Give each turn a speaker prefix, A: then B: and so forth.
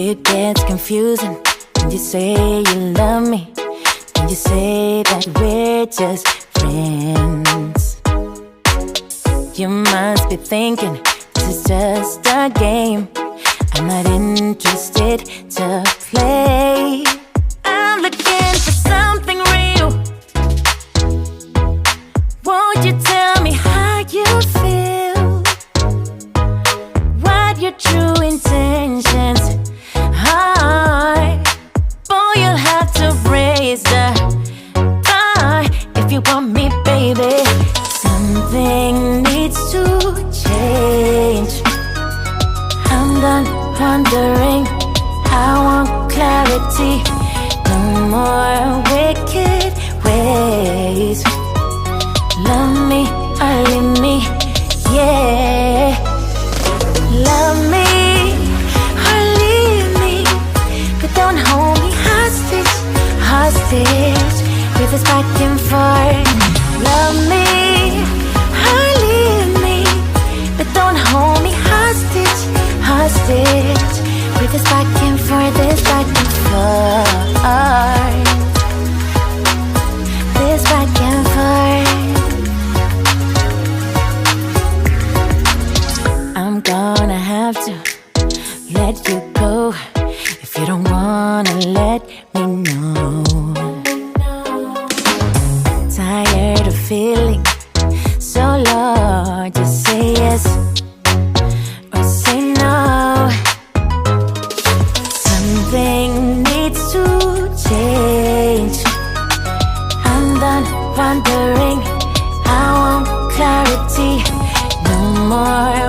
A: It gets confusing when you say you love me, when you say that we're just friends. You must be thinking this is just a game. I'm not interested to play. I'm looking for something real. Won't you tell me how you feel? What your true intentions are? Boy, you'll have to raise the bar if you want me, baby. Something needs to change. I'm done wondering, I want clarity. No more wicked ways. Love me or leave me, yeah. Love me or leave me, but don't hold me hostage, hostage with this back and forth. Love me or leave me, but don't hold me hostage, hostage with this back and forth, this back and forth, this back and forth. I'm gonna have to let you go if you don't wanna let me know. Tired of feeling so low, just say yes or say no. Something needs to change. I'm done wondering, I want clarity. No more